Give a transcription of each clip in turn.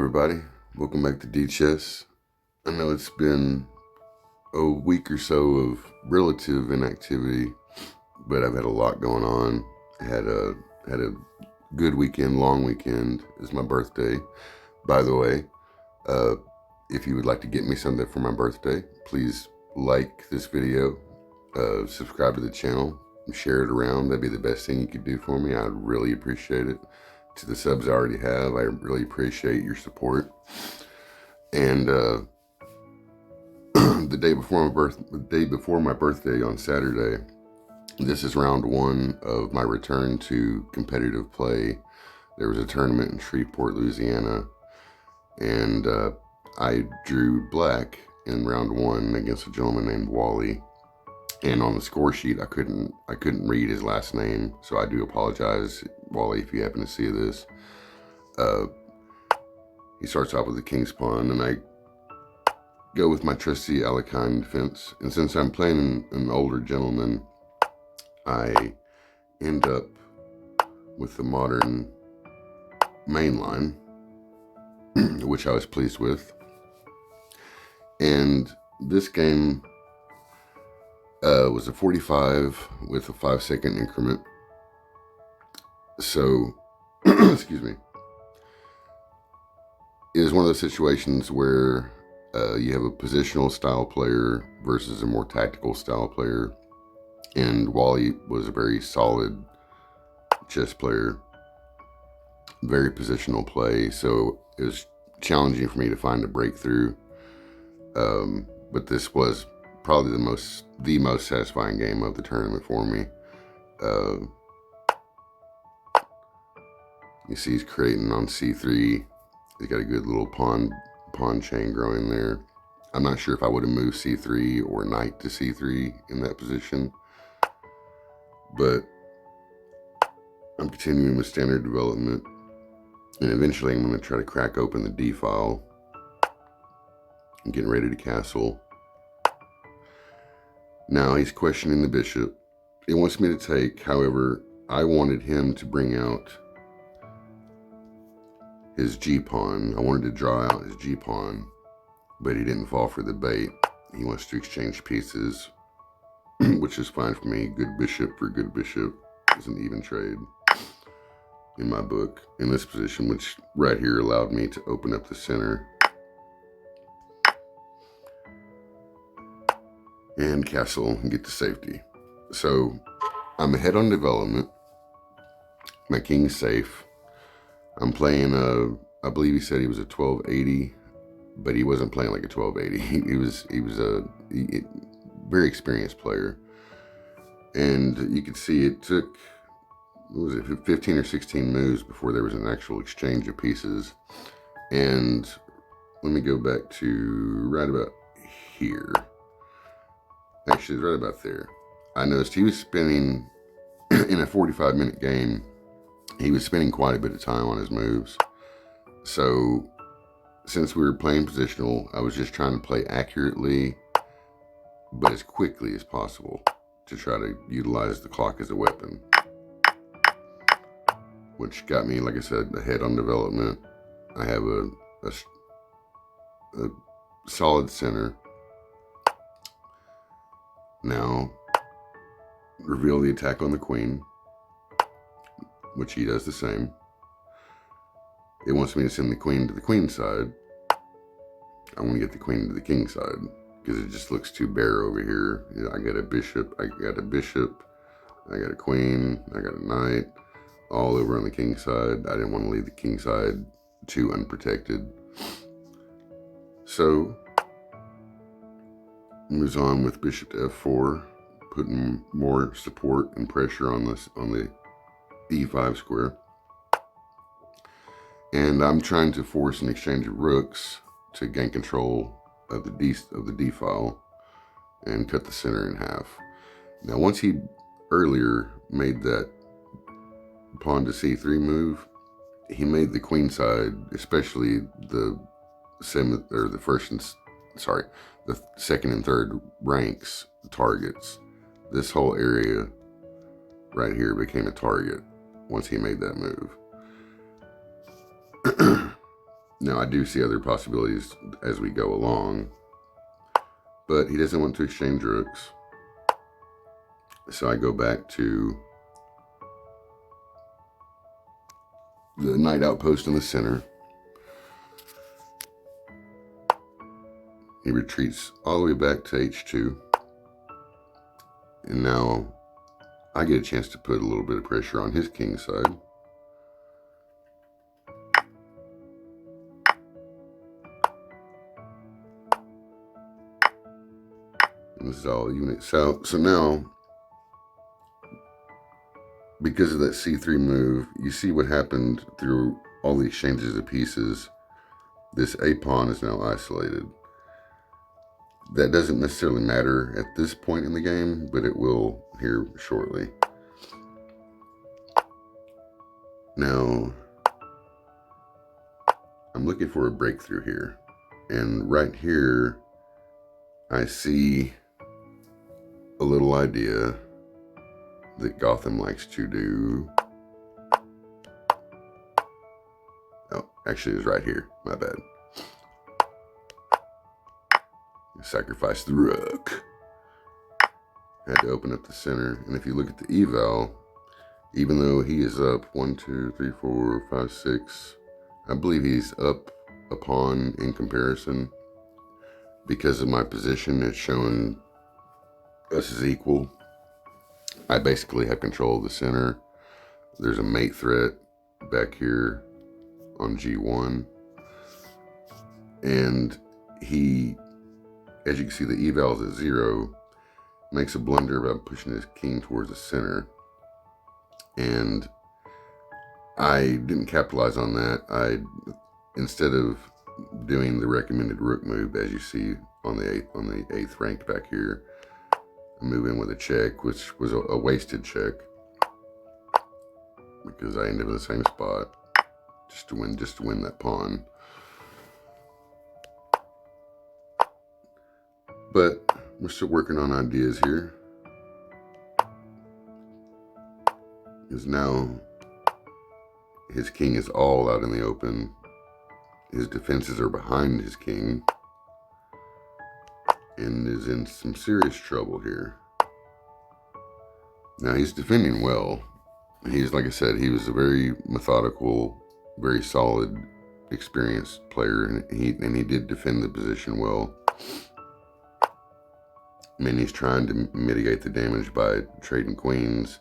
Everybody, welcome back to D-Chess. I know it's been a week or so of relative inactivity, but I've had a lot going on. I had a good weekend, long weekend. It's my birthday. By the way, if you would like to get me something for my birthday, please like this video, subscribe to the channel, and share it around. That'd be the best thing you could do for me. I'd really appreciate it. To the subs I already have, I really appreciate your support. And the day before my birthday on Saturday, this is round one of my return to competitive play. There was a tournament in Shreveport, Louisiana, and I drew black in round one against a gentleman named Wally. And on the score sheet, I couldn't read his last name, so I do apologize, Wally, if you happen to see this. He starts off with the king's pawn, and I go with my trusty Alekhine defense. And since I'm playing an older gentleman, I end up with the modern main line, which I was pleased with. And this game was a 45 with a 5-second increment. So, excuse me. It is one of those situations where you have a positional style player versus a more tactical style player. And Wally was a very solid chess player, very positional play. So it was challenging for me to find a breakthrough. But this was probably the most satisfying game of the tournament for me. You see he's creating on c3. He's got a good little pawn chain growing there. I'm not sure if I would have moved c3 or knight to c3 in that position, but I'm continuing with standard development, and eventually I'm going to try to crack open the d file. I'm getting ready to castle. Now he's questioning the bishop. He wants me to take, however, I wanted him to bring out his g-pawn. I wanted to draw out his g-pawn, but he didn't fall for the bait. He wants to exchange pieces, which is fine for me. Good bishop for good bishop is an even trade in my book. In this position, which right here allowed me to open up the center and castle and get to safety. So I'm ahead on development. My king's safe. I'm playing I believe he said he was a 1280, but he wasn't playing like a 1280. He was a very experienced player. And you could see it took, what was it, 15 or 16 moves before there was an actual exchange of pieces. And let me go back to right about here. Actually, it's right about there. I noticed he was spending, in a 45-minute game, he was spending quite a bit of time on his moves. So, since we were playing positional, I was just trying to play accurately, but as quickly as possible, to try to utilize the clock as a weapon. Which got me, like I said, ahead on development. I have a solid center. Now, reveal the attack on the queen, which he does the same. It wants me to send the queen to the queen side. I want to get the queen to the king side because it just looks too bare over here. You know, I got a bishop, I got a queen, I got a knight, all over on the king side. I didn't want to leave the king side too unprotected. So, moves on with bishop to f4, putting more support and pressure on the e5 square. And I'm trying to force an exchange of rooks to gain control of the d file and cut the center in half. Now, once he earlier made that pawn to c3 move, he made the queen side, especially the second and third ranks targets. This whole area right here became a target once he made that move. Now, I do see other possibilities as we go along, but he doesn't want to exchange rooks. So I go back to the knight outpost in the center. He retreats all the way back to h2. And now I get a chance to put a little bit of pressure on his king side. And this is all unit. So now, because of that c3 move, you see what happened through all the exchanges of pieces. This a pawn is now isolated. That doesn't necessarily matter at this point in the game, but it will here shortly. Now, I'm looking for a breakthrough here. And right here, I see a little idea that Gotham likes to do. Oh, actually it was right here, my bad. Sacrifice the rook. Had to open up the center, and if you look at the eval, even though he is up 1, 2, 3, 4, 5, 6, I believe he's up a pawn in comparison. Because of my position, it's showing us as equal. I basically have control of the center. There's a mate threat back here on G1. And he, as you can see, the eval is at 0, makes a blunder by pushing his king towards the center. And I didn't capitalize on that. Instead of doing the recommended rook move, as you see on the 8th ranked back here, I move in with a check, which was a wasted check because I ended up in the same spot just to win that pawn. But we're still working on ideas here. Because now his king is all out in the open. His defenses are behind his king and is in some serious trouble here. Now he's defending well. He's, like I said, he was a very methodical, very solid, experienced player, and he did defend the position well. I mean, he's trying to mitigate the damage by trading queens,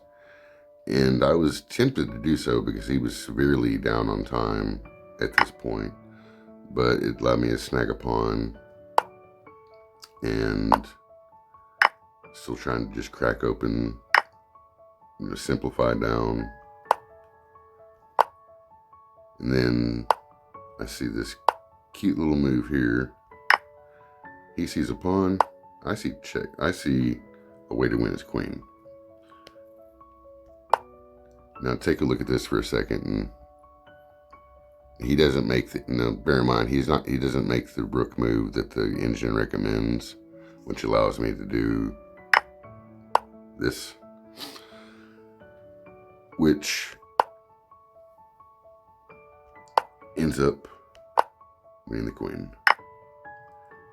and I was tempted to do so because he was severely down on time at this point, but it allowed me to snag a pawn, and still trying to just crack open, simplify down. And then I see this cute little move here. He sees a pawn, I see check. I see a way to win his queen. Now take a look at this for a second, and he doesn't make the, bear in mind, he doesn't make the rook move that the engine recommends, which allows me to do this, which ends up winning the queen.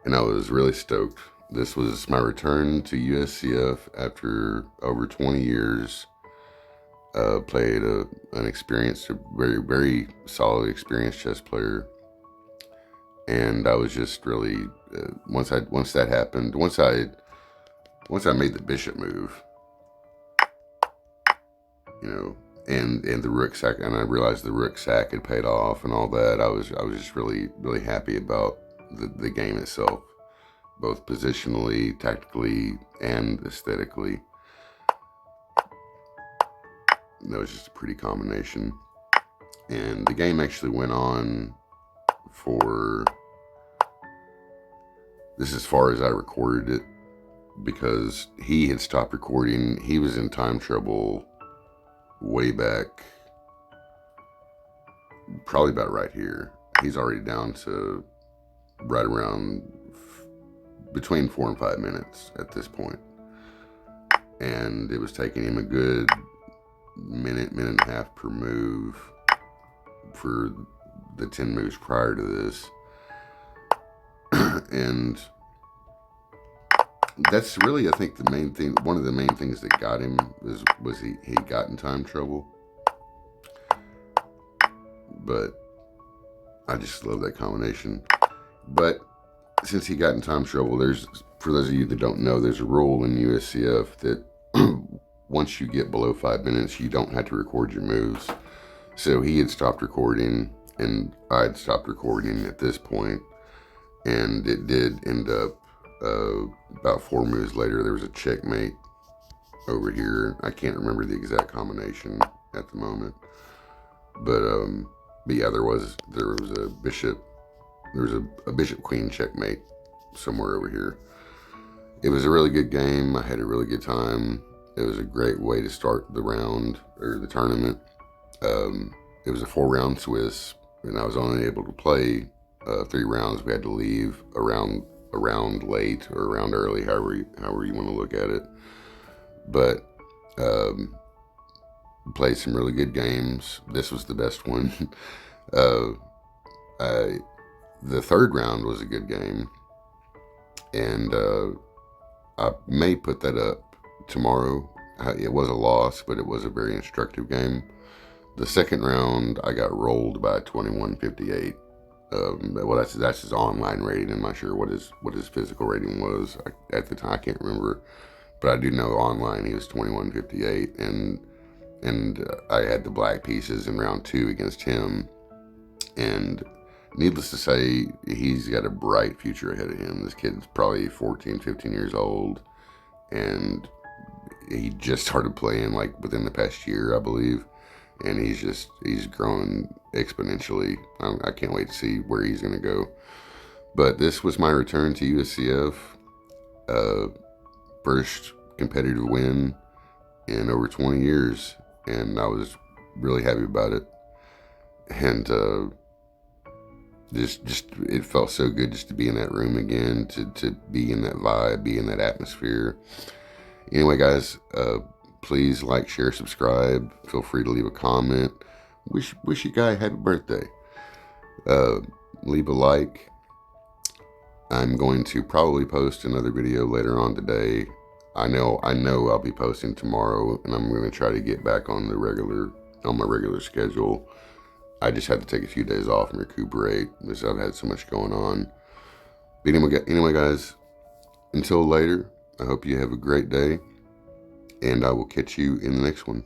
And I was really stoked. This was my return to USCF after over 20 years. Played an experienced, a very, very solid, experienced chess player. And I was just really, once that happened, once I made the bishop move, and the rook sack, and I realized the rook sack had paid off and all that, I was just really, really happy about the game itself, both positionally, tactically, and aesthetically. That was just a pretty combination. And the game actually went on for, this is as far as I recorded it, because he had stopped recording. He was in time trouble way back, probably about right here. He's already down to right around between 4 and 5 minutes at this point. And it was taking him a good minute and a half per move for the 10 moves prior to this. And that's really, I think, the main thing. One of the main things that got him was he got in time trouble. But I just love that combination. But since he got in time trouble, for those of you that don't know, there's a rule in USCF that once you get below 5 minutes, you don't have to record your moves. So he had stopped recording, and I had stopped recording at this point, and it did end up about 4 moves later, there was a checkmate over here. I can't remember the exact combination at the moment, but yeah, there was a bishop. There was a bishop queen checkmate somewhere over here. It was a really good game. I had a really good time. It was a great way to start the round or the tournament. It was a 4-round Swiss, and I was only able to play 3 rounds. We had to leave around late or around early, however you want to look at it. But played some really good games. This was the best one. The 3rd round was a good game, and I may put that up tomorrow. It was a loss, but it was a very instructive game. The 2nd round, I got rolled by 21-58. Well, that's his online rating. I'm not sure what his physical rating was at the time. I can't remember, but I do know online he was 21-58, and I had the black pieces in round 2 against him, and needless to say, he's got a bright future ahead of him. This kid's probably 14, 15 years old, and he just started playing like within the past year, I believe, and he's growing exponentially. I can't wait to see where he's going to go. But this was my return to USCF. First competitive win in over 20 years, and I was really happy about it. And just it felt so good just to be in that room again, to be in that vibe, be in that atmosphere. Anyway, guys, please like, share, subscribe. Feel free to leave a comment. Wish you guy happy birthday. Leave a like. I'm going to probably post another video later on today. I know I'll be posting tomorrow, and I'm going to try to get back on my regular schedule. I just had to take a few days off and recuperate because I've had so much going on. But anyway, guys, until later, I hope you have a great day, and I will catch you in the next one.